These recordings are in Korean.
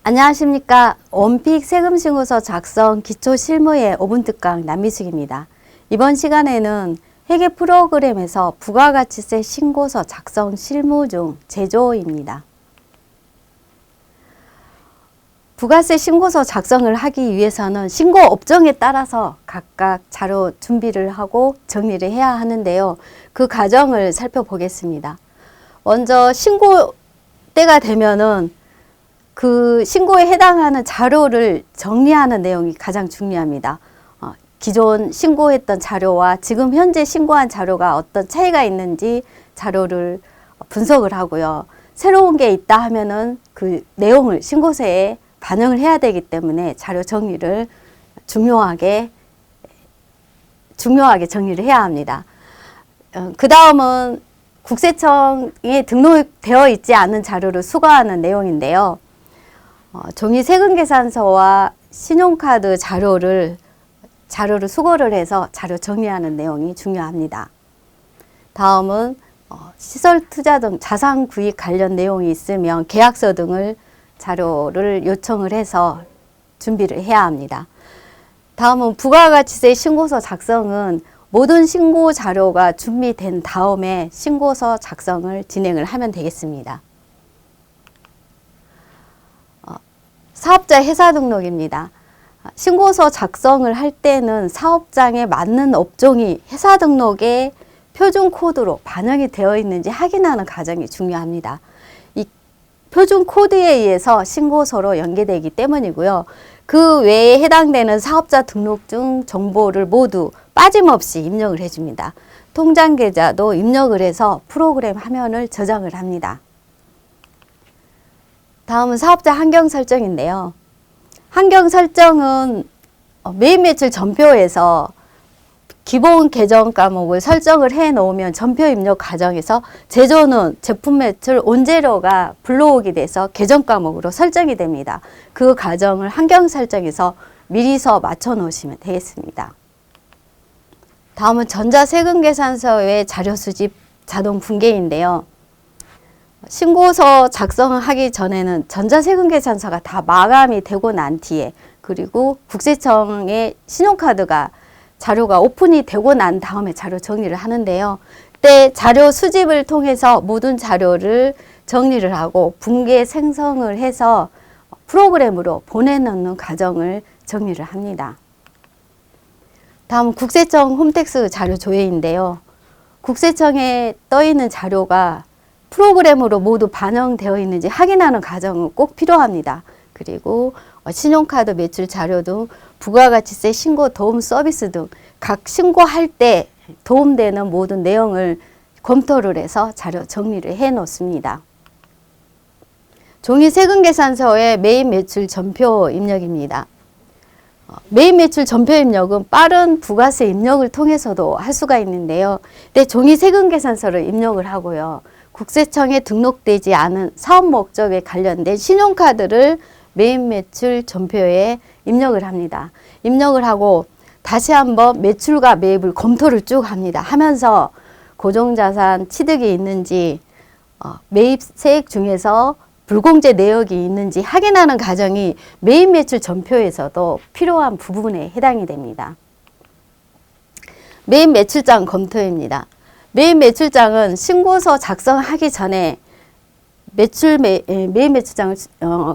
안녕하십니까. 원픽 세금신고서 작성 기초실무의 5분 특강 남미숙입니다. 이번 시간에는 회계 프로그램에서 부가가치세 신고서 작성 실무 중 제조입니다. 부가세 신고서 작성을 하기 위해서는 신고 업종에 따라서 각각 자료 준비를 하고 정리를 해야 하는데요. 그 과정을 살펴보겠습니다. 먼저 신고 때가 되면은 그 신고에 해당하는 자료를 정리하는 내용이 가장 중요합니다. 기존 신고했던 자료와 지금 현재 신고한 자료가 어떤 차이가 있는지 자료를 분석을 하고요. 새로운 게 있다 하면은 그 내용을 신고서에 반영을 해야 되기 때문에 자료 정리를 중요하게 정리를 해야 합니다. 그 다음은 국세청에 등록되어 있지 않은 자료를 수거하는 내용인데요. 종이 세금계산서와 신용카드 자료를 수거를 해서 자료 정리하는 내용이 중요합니다. 다음은 시설 투자 등 자산 구입 관련 내용이 있으면 계약서 등을 자료를 요청을 해서 준비를 해야 합니다. 다음은 부가가치세 신고서 작성은 모든 신고 자료가 준비된 다음에 신고서 작성을 진행을 하면 되겠습니다. 사업자 회사 등록입니다. 신고서 작성을 할 때는 사업장에 맞는 업종이 회사 등록에 표준 코드로 반영이 되어 있는지 확인하는 과정이 중요합니다. 이 표준 코드에 의해서 신고서로 연계되기 때문이고요. 그 외에 해당되는 사업자 등록증 정보를 모두 빠짐없이 입력을 해줍니다. 통장 계좌도 입력을 해서 프로그램 화면을 저장을 합니다. 다음은 사업자 환경 설정인데요. 환경 설정은 매입 매출 전표에서 기본 계정 과목을 설정을 해 놓으면 전표 입력 과정에서 제조는 제품 매출 온재료가 불러오게 돼서 계정 과목으로 설정이 됩니다. 그 과정을 환경 설정에서 미리서 맞춰 놓으시면 되겠습니다. 다음은 전자세금계산서의 자료 수집 자동 분계인데요. 신고서 작성을 하기 전에는 전자세금계산서가 다 마감이 되고 난 뒤에 그리고 국세청의 신용카드가 자료가 오픈이 되고 난 다음에 자료 정리를 하는데요. 그때 자료 수집을 통해서 모든 자료를 정리를 하고 분계 생성을 해서 프로그램으로 보내놓는 과정을 정리를 합니다. 다음 국세청 홈택스 자료 조회인데요. 국세청에 떠 있는 자료가 프로그램으로 모두 반영되어 있는지 확인하는 과정은 꼭 필요합니다. 그리고 신용카드 매출 자료 등 부가가치세 신고 도움 서비스 등 각 신고할 때 도움되는 모든 내용을 검토를 해서 자료 정리를 해 놓습니다. 종이 세금계산서의 매입 매출 전표 입력입니다. 매입 매출 전표 입력은 빠른 부가세 입력을 통해서도 할 수가 있는데요. 근데 종이 세금계산서를 입력을 하고요. 국세청에 등록되지 않은 사업 목적에 관련된 신용카드를 매입 매출 전표에 입력을 합니다. 입력을 하고 다시 한번 매출과 매입을 검토를 쭉 합니다. 하면서 고정자산 취득이 있는지 매입 세액 중에서 불공제 내역이 있는지 확인하는 과정이 매입 매출 전표에서도 필요한 부분에 해당이 됩니다. 매입 매출장 검토입니다. 매입 매출장은 신고서 작성하기 전에 매입 매출장을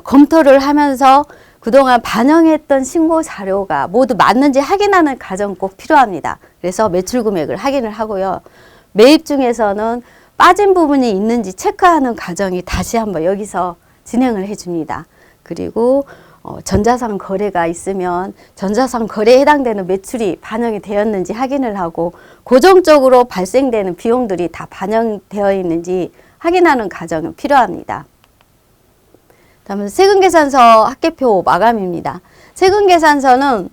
검토를 하면서 그동안 반영했던 신고 자료가 모두 맞는지 확인하는 과정 꼭 필요합니다. 그래서 매출 금액을 확인을 하고요. 매입 중에서는 빠진 부분이 있는지 체크하는 과정이 다시 한번 여기서 진행을 해줍니다. 그리고 전자상 거래가 있으면 전자상 거래에 해당되는 매출이 반영이 되었는지 확인을 하고 고정적으로 발생되는 비용들이 다 반영되어 있는지 확인하는 과정은 필요합니다. 다음은 세금계산서 합계표 마감입니다. 세금계산서는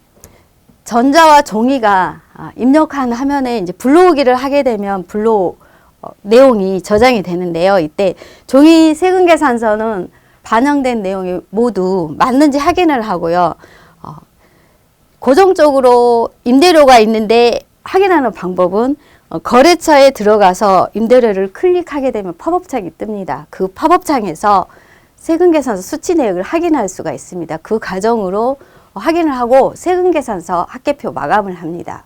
전자와 종이가 입력한 화면에 이제 불러오기를 하게 되면 내용이 저장이 되는데요. 이때 종이 세금계산서는 반영된 내용이 모두 맞는지 확인을 하고요. 고정적으로 임대료가 있는데 확인하는 방법은 거래처에 들어가서 임대료를 클릭하게 되면 팝업창이 뜹니다. 그 팝업창에서 세금계산서 수치 내역을 확인할 수가 있습니다. 그 과정으로 확인을 하고 세금계산서 합계표 마감을 합니다.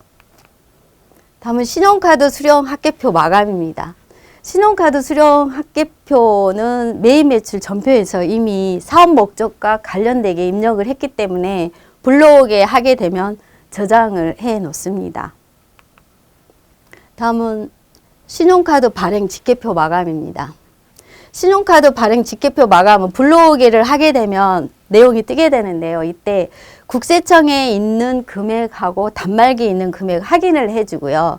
다음은 신용카드 수령 합계표 마감입니다. 신용카드 수령 합계표는 매입 매출 전표에서 이미 사업 목적과 관련되게 입력을 했기 때문에 불러오게 하게 되면 저장을 해 놓습니다. 다음은 신용카드 발행 직계표 마감입니다. 신용카드 발행 직계표 마감은 불러오기를 하게 되면 내용이 뜨게 되는데요. 이때 국세청에 있는 금액하고 단말기에 있는 금액 확인을 해주고요.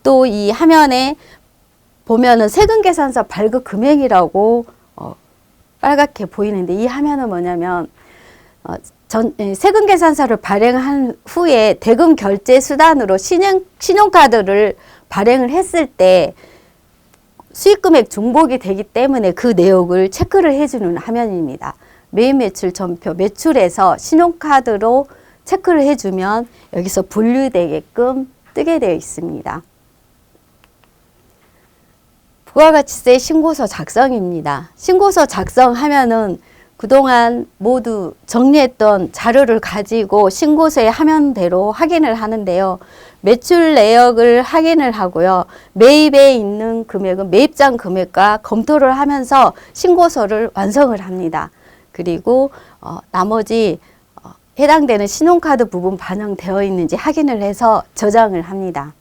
또 이 화면에 보면은 세금계산서 발급 금액이라고 빨갛게 보이는데 이 화면은 뭐냐면 세금계산서를 발행한 후에 대금 결제 수단으로 신용카드를 발행을 했을 때 수익금액 중복이 되기 때문에 그 내역을 체크를 해주는 화면입니다. 매입 매출 전표 매출에서 신용카드로 체크를 해주면 여기서 분류되게끔 뜨게 되어 있습니다. 부가가치세 신고서 작성입니다. 신고서 작성하면은 그동안 모두 정리했던 자료를 가지고 신고서의 화면대로 확인을 하는데요. 매출 내역을 확인을 하고요. 매입에 있는 금액은 매입장 금액과 검토를 하면서 신고서를 완성을 합니다. 그리고 나머지 해당되는 신용카드 부분 반영되어 있는지 확인을 해서 저장을 합니다.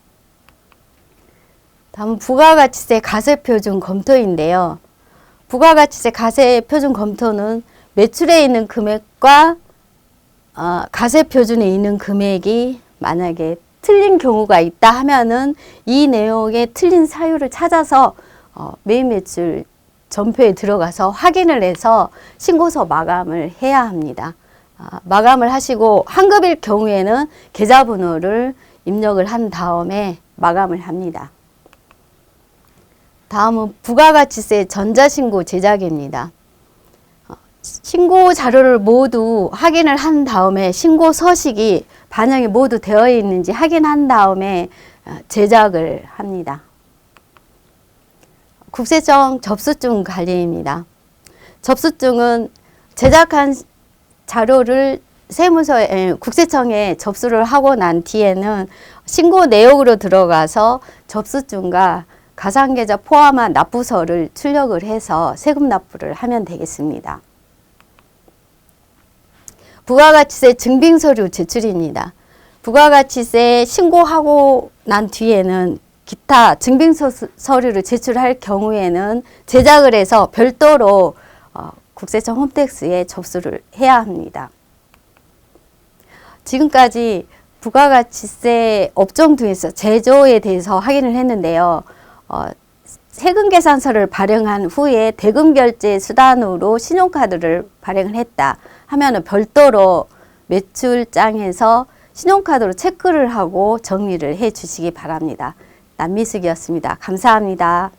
다음 부가가치세 가세표준 검토인데요. 부가가치세 가세표준 검토는 매출에 있는 금액과 가세표준에 있는 금액이 만약에 틀린 경우가 있다 하면은 이 내용에 틀린 사유를 찾아서 매입 매출 전표에 들어가서 확인을 해서 신고서 마감을 해야 합니다. 마감을 하시고 환급일 경우에는 계좌번호를 입력을 한 다음에 마감을 합니다. 다음은 부가가치세 전자신고 제작입니다. 신고 자료를 모두 확인을 한 다음에 신고 서식이 반영이 모두 되어 있는지 확인한 다음에 제작을 합니다. 국세청 접수증 관리입니다. 접수증은 제작한 자료를 세무서에 국세청에 접수를 하고 난 뒤에는 신고 내역으로 들어가서 접수증과 가상계좌 포함한 납부서를 출력을 해서 세금 납부를 하면 되겠습니다. 부가가치세 증빙서류 제출입니다. 부가가치세 신고하고 난 뒤에는 기타 증빙서류를 제출할 경우에는 제작을 해서 별도로 국세청 홈택스에 접수를 해야 합니다. 지금까지 부가가치세 업종등에서 제조에 대해서 확인을 했는데요. 세금계산서를 발행한 후에 대금결제 수단으로 신용카드를 발행을 했다 하면은 별도로 매출장에서 신용카드로 체크를 하고 정리를 해 주시기 바랍니다. 남미숙이었습니다. 감사합니다.